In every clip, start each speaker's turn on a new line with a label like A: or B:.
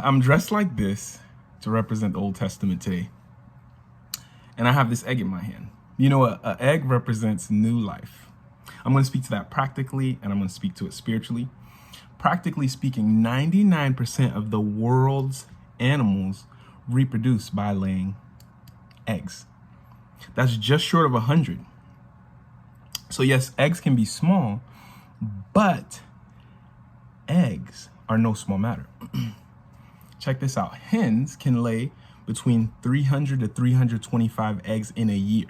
A: I'm dressed like this to represent the Old Testament today. And I have this egg in my hand. You know, an egg represents new life. I'm going to speak to that practically, and I'm going to speak to it spiritually. Practically speaking, 99% of the world's animals reproduce by laying eggs. That's just short of 100. So yes, eggs can be small, but eggs are no small matter. Check this out. Hens can lay between 300 to 325 eggs in a year.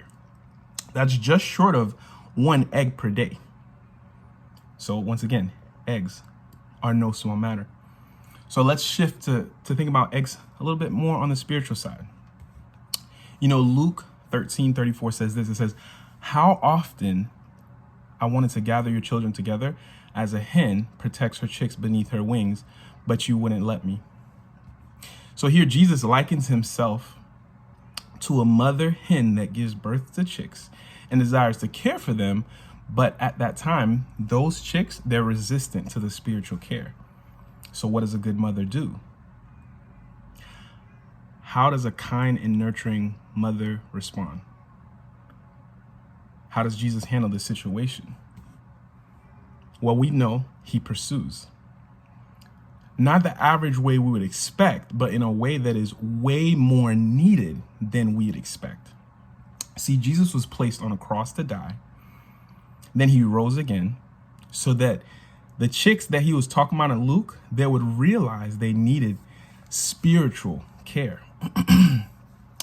A: That's just short of 1 egg per day. So once again, eggs are no small matter. So let's shift to think about eggs a little bit more on the spiritual side. You know, Luke 13:34 says this. It says, "How often I wanted to gather your children together as a hen protects her chicks beneath her wings, but you wouldn't let me." So here Jesus likens himself to a mother hen that gives birth to chicks and desires to care for them. But at that time, those chicks, they're resistant to the spiritual care. So what does a good mother do? How does a kind and nurturing mother respond? How does Jesus handle this situation? Well, we know he pursues. Not the average way we would expect, but in a way that is way more needed than we'd expect. See, Jesus was placed on a cross to die. Then he rose again so that the chicks that he was talking about in Luke, they would realize they needed spiritual care.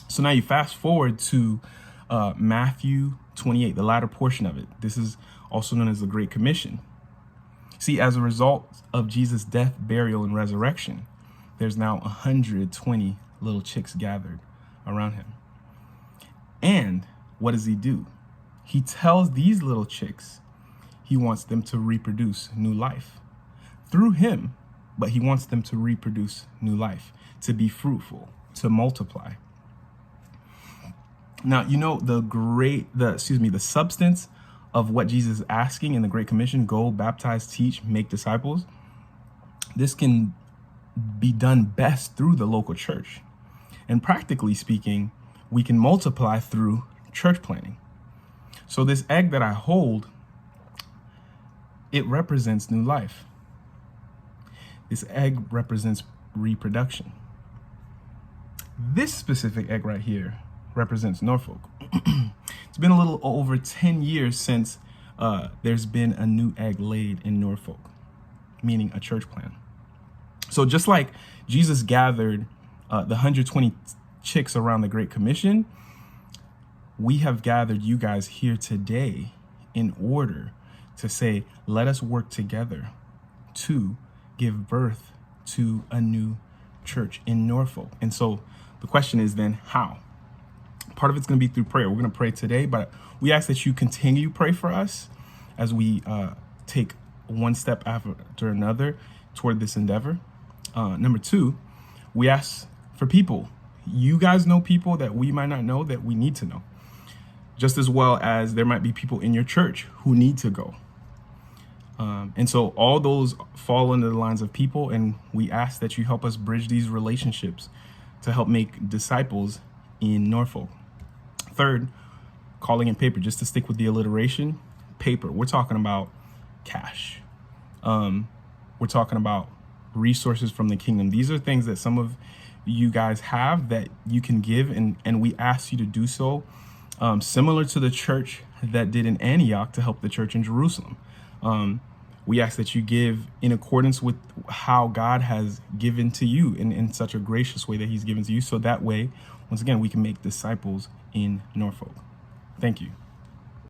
A: So now you fast forward to Matthew 28, the latter portion of it. This is also known as the Great Commission. See, as a result of Jesus' death, burial, and resurrection, there's now 120 little chicks gathered around him. And what does he do? He tells these little chicks he wants them to reproduce new life through him, but he wants them to reproduce new life, to be fruitful, to multiply. Now, you know, the substance of what Jesus is asking in the Great Commission: go, baptize, teach, make disciples. This can be done best through the local church. And practically speaking, we can multiply through church planting. So this egg that I hold, it represents new life. This egg represents reproduction. This specific egg right here represents Norfolk. It's been a little over 10 years since there's been a new egg laid in Norfolk, meaning a church plant. So just like Jesus gathered the 120 chicks around the Great Commission, we have gathered you guys here today in order to say, let us work together to give birth to a new church in Norfolk. And so the question is then, how? Part of it's going to be through prayer. We're going to pray today, but we ask that you continue to pray for us as we take one step after another toward this endeavor. Number 2, we ask for people. You guys know people that we might not know that we need to know, just as well as there might be people in your church who need to go. And so all those fall under the lines of people, and we ask that you help us bridge these relationships to help make disciples in Norfolk. 3rd, calling in paper, just to stick with the alliteration, paper. We're talking about cash. We're talking about resources from the kingdom. These are things that some of you guys have that you can give, and we ask you to do so, similar to the church that did in Antioch to help the church in Jerusalem. We ask that you give in accordance with how God has given to you in such a gracious way that he's given to you. So that way, once again, we can make disciples in Norfolk. Thank you.